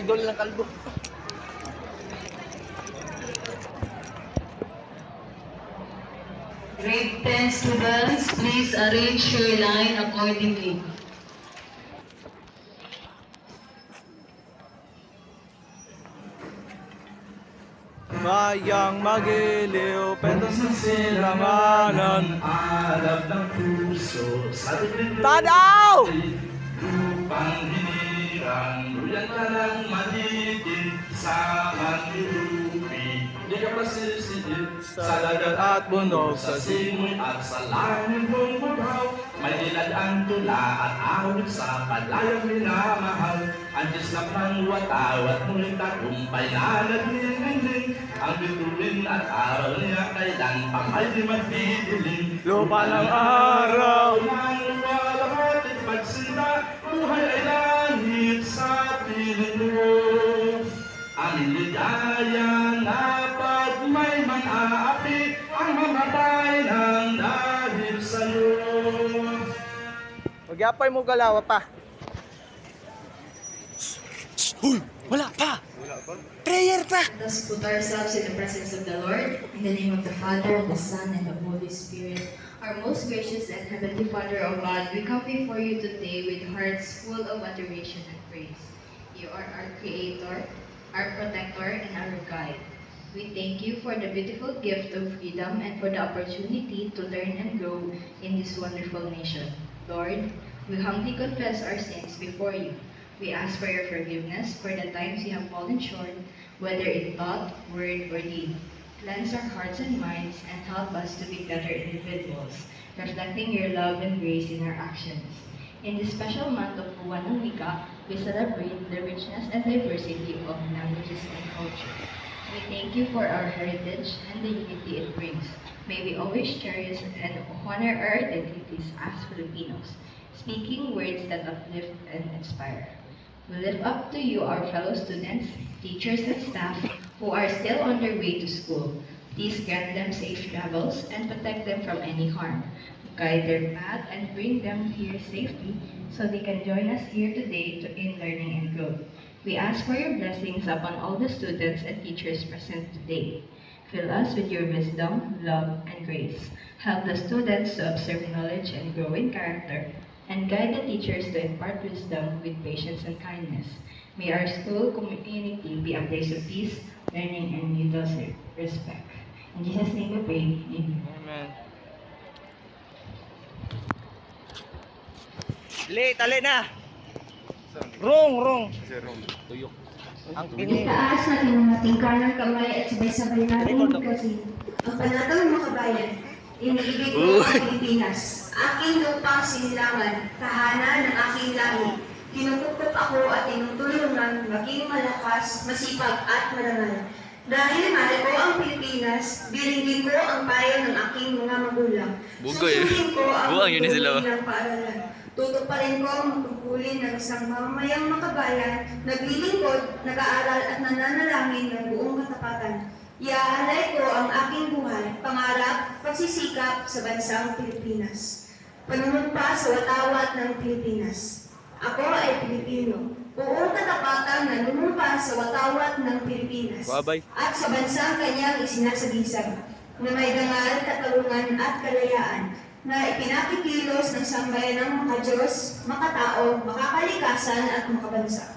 Idol ng kalbo. Grade 10 students, please arrange your line accordingly. Bayang magiliw, petos ng silanganan. Alab ng puso sa Tadaw! Lupang hinirang, duyan ka ng malitin sa manlupi. Di ka pasisigit sa dagat at bundok, sa simoy at sa langit mong bugaw. May dilad ang tula at ahon sa palayang minamahal. Ang Diyos na pangwataw at muling tagumpay na naglilingling. Ang bituin at araw niya kailan pa may di magdidiling. Lupa ng araw. Nang walahating pagsinta, buhay ay langit sa piling mo. Ang ligaya na pag may mang-aapi, ang mamatay ng dahil sa'yo. Magyapay mo galawa pa. Uy! Wala pa! Prayer pa! Let us put ourselves in the presence of the Lord. In the name of the Father, the Son, and the Holy Spirit. Our most gracious and heavenly Father, O God, we come before you today with hearts full of adoration and praise. You are our Creator, our Protector, and our Guide. We thank you for the beautiful gift of freedom and for the opportunity to learn and grow in this wonderful nation. Lord, we humbly confess our sins before you. We ask for your forgiveness for the times we have fallen short, whether in thought, word, or deed. Cleanse our hearts and minds and help us to be better individuals, reflecting your love and grace in our actions. In this special month of Buwan ng Wika, we celebrate the richness and diversity of languages and culture. We thank you for our heritage and the unity it brings. May we always cherish and honor our identities as Filipinos, speaking words that uplift and inspire. We lift up to you our fellow students, teachers, and staff who are still on their way to school. Please grant them safe travels and protect them from any harm. Guide their path and bring them here safely so they can join us here today in learning and growth. We ask for your blessings upon all the students and teachers present today. Fill us with your wisdom, love, and grace. Help the students to observe knowledge and grow in character, and guide the teachers to impart wisdom with patience and kindness. May our school community be a place of peace, learning, and mutual respect. In Jesus' name we pray. Amen. Amen. Tali na! Rong! Tuyok. Ang pini. Itaas natin ang ating kanang kamay at sabay-sabay natin kasi ang panatang mga kabayan, iniibig ko ang Pilipinas, aking lupang sinilangan, tahanan ng aking lahi. Kinukukup ako at tinutulungan maging malakas, masipag at marangal. Dahil mahal ko ang Pilipinas, biringin ko ang payo ng aking mga magulang. Susundin ko ang tungkulin ng paaralan. Tutuparin ko ang tungkulin ng isang mamamayang makabayan, naglilingkod, nag-aaral at nananalangin ng buong katapatan. Iaalay ko ang aking buhay, pangarap, pagsisikap sa bansang Pilipinas. Panunumpa sa watawat ng Pilipinas. Ako ay Pilipino. Buong katapatan nanunumpa sa watawat ng Pilipinas. At sa bansang kanyang isinasagisag, na may dangal, katarungan at kalayaan, na ipinakikilos ng sambayan ng mga Diyos, makatao, makakalikasan at makabansa.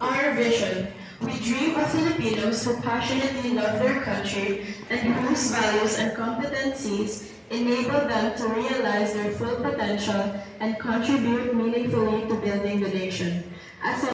Our vision. We dream of Filipinos who passionately love their country and whose values and competencies enable them to realize their full potential and contribute meaningfully to building the nation. As a